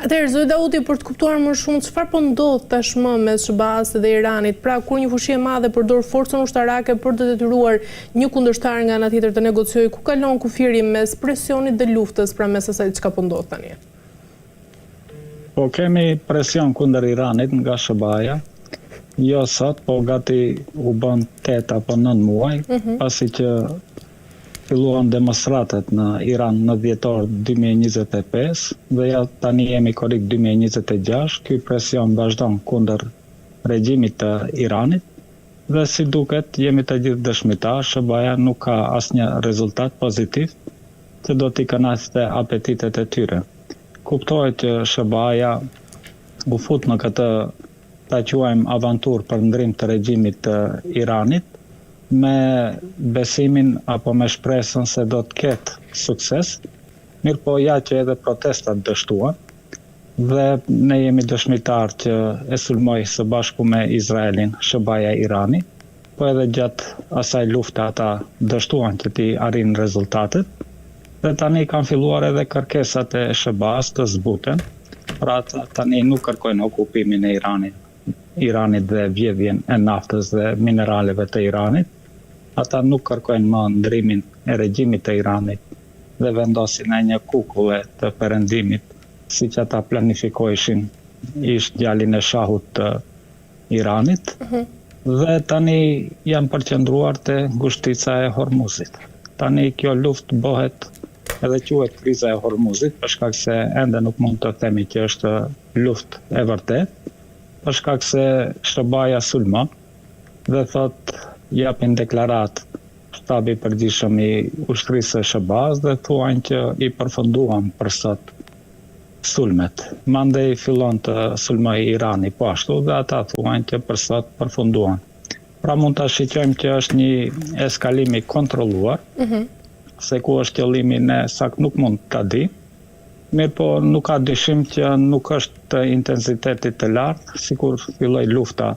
Atëherë, zoti Dauti, për të kuptuar më shumë çfarë po ndodh tashmë mes SBA-s dhe Iranit, pra kur një fushie e madhe përdor forcën ushtarake për të detyruar një kundërshtar nga ana tjetër të negociojë, ku kalon kufiri mes presionit dhe luftës, pra mes asaj çka po ndodh tani? Po kemi presion kundër Iranit nga SBA-ja. Jo sot, po gati u bën 8 apo 9 muaj, pasi që filluan demonstratat në Iran në dhjetor 2025 dhe ja tani jemi korrik 2026. Ky presion vazhdon kundër regjimit të Iranit dhe si duket jemi të gjithë dëshmitar, SBA-ja nuk ka asnjë rezultat pozitiv që do t'i kënaqte apetitet e tyre. Kuptohet që SBA-ja u fut në këtë ta quajmë avantur për ndrim të regjimit të Iranit me besimin apo me shpresën se do të ketë sukses, mirë po ja që edhe protestat dështuan dhe ne jemi dëshmitar që e sulmoi së bashku me Izraelin SBA-ja Irani, po edhe gjatë asaj lufte ata dështuan që t'i arrin rezultatet dhe tani kanë filluar edhe kërkesat e SBA-s të zbuten, pra tani nuk kërkojnë okupimin e Iranit dhe vjedhjen e naftës dhe mineraleve të Iranit. Ata nuk kërkojnë më ndrimin e regjimit të Iranit dhe vendosin e një kukulle të perëndimit, siç ata planifikojshin ish djalin e shahut të Iranit. Dhe tani janë përqendruar te ngushtica e Hormuzit. Tani kjo luftë bëhet edhe quhet kriza e Hormuzit, për shkak se ende nuk mund të themi që është luftë e vërtetë, për shkak se SBA-ja sulmon dhe thot japin deklarat shtabi i përgjithshëm i ushtrisë së SBA-s dhe thuajnë që i përfunduan për sot sulmet. Mandej fillon të sulmoj Irani po ashtu dhe ata thuajnë që për sot përfunduan. Pra mund ta shiqojmë që është një eskalim i kontrolluar, se ku është qëllimi ne sakt nuk mund ta di. Mirë po nuk ka dyshim që nuk është intensitetit të lartë, sikur filloi lufta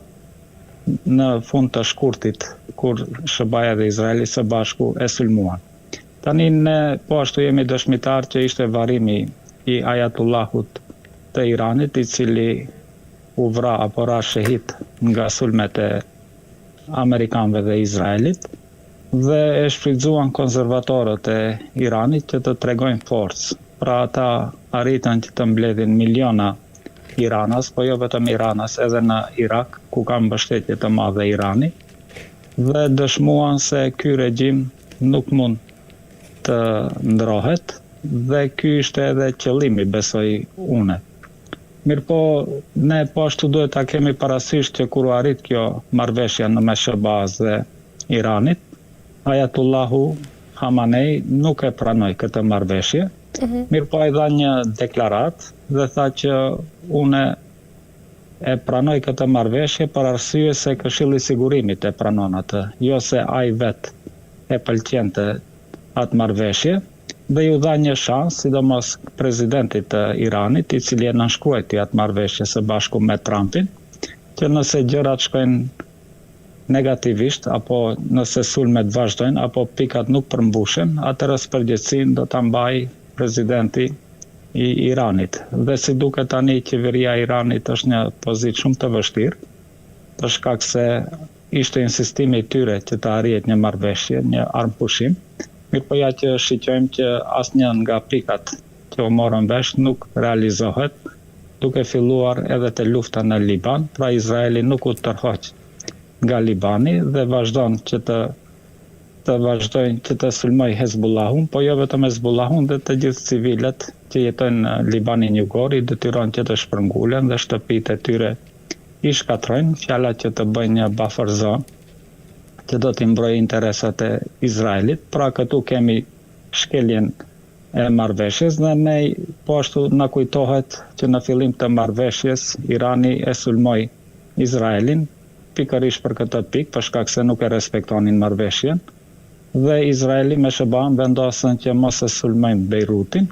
në fund të shkurtit, kur SBA-ja dhe Izraeli së bashku e sulmuan. Tani ne po ashtu jemi dëshmitar që ishte varrimi i Ayatullahut të Iranit, i cili u vra apo ra shehit nga sulmet e Amerikanëve dhe Izraelit, dhe e shfrytzuan konservatorët e Iranit që të tregojnë forcë. Pra ata arritën që të mbledhin miliona Iranas, po jo vetëm Iranas, edhe në Irak, ku ka mbështetje të madhe Irani, dhe dëshmuan se ky regjim nuk mund të ndrohet, dhe ky ishte edhe qëllimi, besoj une. Mirë po, ne po ashtu duhet ta kemi parasysh që kur u arrit kjo marrëveshja në mes SBA-s dhe Iranit, Ayatullahu Khamenei nuk e pranoi këtë marrëveshje. Mirë po ai dha një deklarat dhe tha që une e pranoj këtë marrëveshje për arsye se Këshilli i Sigurimit e pranon atë, jo se ai vet e pëlqente atë marrëveshje, dhe ju dha një shans, sidomos presidentit të Iranit, i cili e nënshkruajti atë marrëveshje së bashku me Trumpin, që nëse gjërat shkojnë negativisht, apo nëse sulmet vazhdojnë, apo pikat nuk përmbushen, atëherë përgjegjësinë do ta mbajë presidenti i Iranit. Dhe si duket tani, qeveria e Iranit është një pozitë shumë të vështirë, për shkak se ishte insistimi i tyre që të arrihet një marrëveshje, një armpushim. Mirë po ja që shiqojmë që asnjë nga pikat që u morën vesh nuk realizohet, duke filluar edhe te lufta në Liban, pra Izraeli nuk u tërhoq nga Libani dhe vazhdon që të sulmoj Hezbollahun, po jo vetëm Hezbollahun, dhe të gjithë civilet që jetojnë në Libanin jugor, i detyron që të shpërngulen dhe shtëpitë e tyre i shkatrojnë, fjala që të bëjnë një buffer zone që do t'i mbrojë interesat e Izraelit. Pra këtu kemi shkeljen e marrëveshjes dhe ne po ashtu na kujtohet që në fillim të marrëveshjes Irani e sulmoi Izraelin pikërisht për këtë pikë, për shkak se nuk e respektonin marrëveshjen, dhe Izraeli me SBA-n vendosën që mos e sulmojnë Beirutin,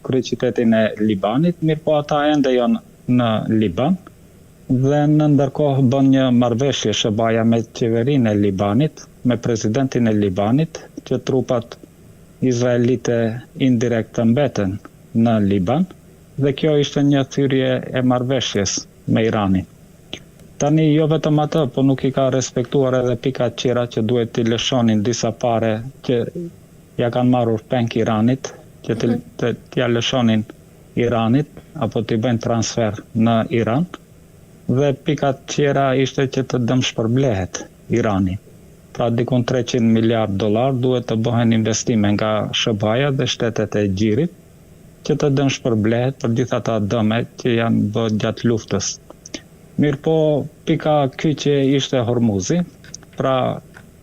kryeqytetin e Libanit, mirë po ata ende janë në Liban, dhe në ndërkohë bën një marrëveshje SBA-ja me qeverinë e Libanit, me presidentin e Libanit, që trupat izraelite indirekt të mbeten në Liban, dhe kjo ishte një thyrje e marrëveshjes me Iranin. Tani jo vetëm atë, po nuk I ka respektuar edhe pikat tjera që duhet t'i lëshonin disa pare që ja kanë marrur penk Iranit, që t'ja lëshonin Iranit, apo t'i bëjnë transfer në Iran, dhe pikat tjera ishte që të dëmshpërblehet Irani. Pra dikun $300 miliard duhet të bëhen investime nga SBA-ja dhe shtetet e gjirit, që të dëmshpërblehet për gjitha ata dëme që janë bërë gjatë luftës. Mirë po, pika kyçe ishte Hormuzi, pra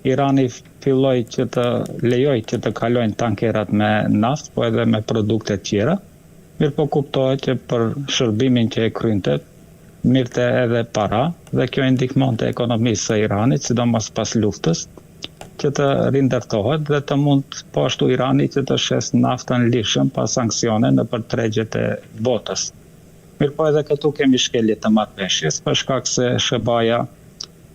Irani filloi që të lejoj që të kalojnë tankerat me naftë, po edhe me produkte tjera. Mirë po kuptohet që për shërbimin që e krynte, mirte edhe para, dhe kjo ndihmonte ekonomisë së Iranit, sidomos pas luftës, që të rindërtohet dhe të mund po ashtu Irani që të shes naftën lishëm pas sanksione në për tregjet e botës. Mirë po edhe këtu kemi shkelje të marrëveshjes, për shkak se SBA-ja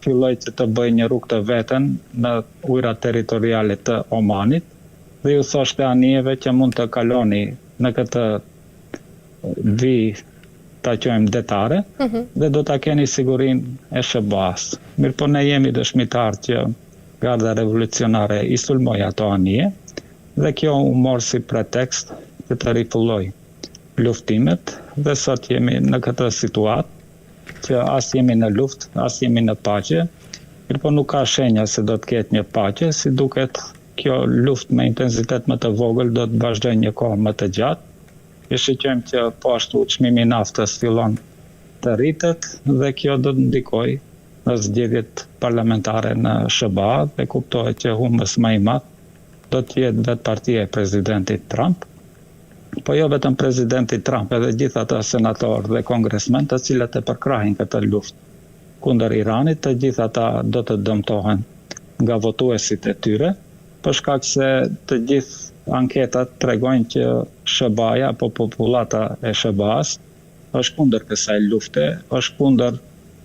filloi që të bëjë një rrugë të veten në ujërat territoriale të Omanit dhe ju thoshte anijeve që mund të kaloni në këtë ta quajmë detare dhe do ta keni sigurinë e SBA-s. Mirë po ne jemi dëshmitar që Garda Revolucionare I sulmoi ato anije dhe kjo u mor si pretekst që të rifilloj luftimet dhe sot jemi në këtë situatë që as jemi në luftë, as jemi në paqe, mirë po nuk ka shenja se do të ketë një paqe, si duket kjo luftë me intensitet më të vogël do të vazhdojë një kohë më të gjatë. E shiqojmë që po ashtu çmimi I naftës fillon të rritet dhe kjo do të ndikojë në zgjedhjet parlamentare në SBA dhe kuptohet që humbës më I madh do të jetë vetë partia e presidentit Trump, po jo vetëm presidenti Trump, edhe gjithë ata senatorë dhe kongresmen të cilët e përkrahin këtë luftë kundër Iranit, të gjithë ata do të dëmtohen nga votuesit e tyre, për shkak se të gjithë anketat tregojnë që SBA-ja apo popullata e SBA-s është kundër kësaj lufte, është kundër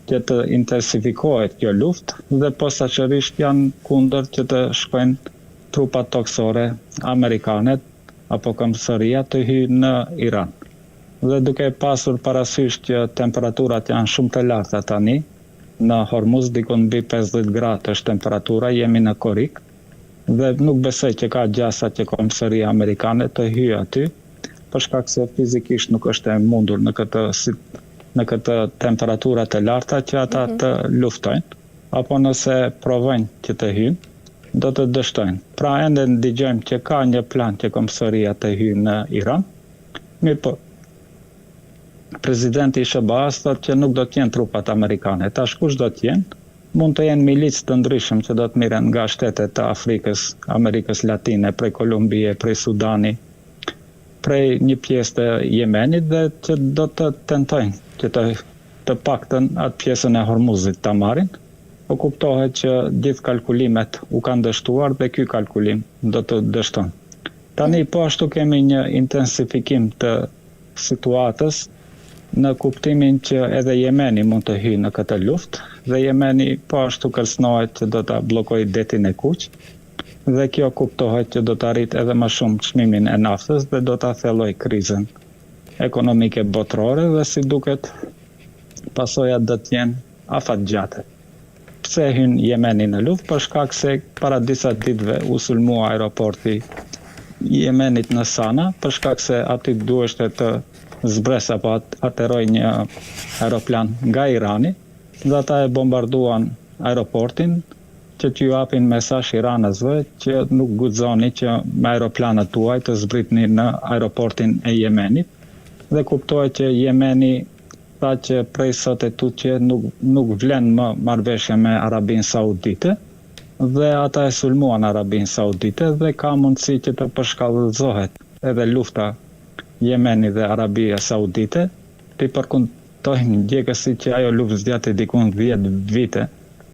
që të intensifikohet kjo luftë dhe posaçërisht janë kundër që të shkojnë trupat toksore amerikane apo Kombësëria të hyjnë në Iran. Dhe duke pasur parasysh që temperaturat janë shumë të larta tani, në Hormuz dikon mbi 50 gradë është temperatura, jemi në korik, dhe nuk besoj që ka gjasa që Kombësëria amerikane të hyjë aty, për shkak se fizikisht nuk është e mundur në këtë temperatura të larta që ata të luftojnë, apo nëse provojnë që të hyjnë, do të dështojnë. Pra ende ndigjojmë që ka një plan që Kombësëria të hyjë në Iran. Mirë po, presidenti I SBA-s thotë që nuk do të jenë trupat amerikane. Tash kush do të jenë? Mund të jenë milicë të ndryshëm që do të miren nga shtetet të Afrikës, Amerikës Latine, prej Kolumbie, prej Sudani, prej një pjesë të Jemenit dhe që do të tentojnë që të paktën atë pjesën e Hormuzit ta marrin. Po kuptohet që gjithë kalkulimet u kanë dështuar dhe ky kalkulim do të dështon. Tani po ashtu kemi një intensifikim të situatës në kuptimin që edhe Jemeni mund të hyjë në këtë luftë dhe Jemeni po ashtu kërcënohet që do ta bllokojë detin e Kuq dhe kjo kuptohet që do të arrit edhe më shumë çmimin e naftës dhe do ta thellojë krizën ekonomike botërore dhe si duket pasojat do të jenë afatgjate. Pse hyn Jemeni në luftë? Për shkak se para disa ditëve u sulmua aeroporti I Jemenit në Sana, për shkak se aty duheshte të zbres apo ateroj një aeroplan nga Irani, dhe ata e bombarduan aeroportin që t'ju japin mesazh Iranësve që nuk guxoni që me aeroplanët tuaj të zbritni në aeroportin e Jemenit dhe kuptohet që Jemeni tha që prej sot e tutje nuk vlen më marrëveshje me Arabinë Saudite dhe ata e sulmuan Arabinë Saudite dhe ka mundësi që të përshkallëzohet edhe lufta Jemeni dhe Arabia Saudite, të përkundtojmë ndjekësi që ajo luftë zgjati dikun 10 vite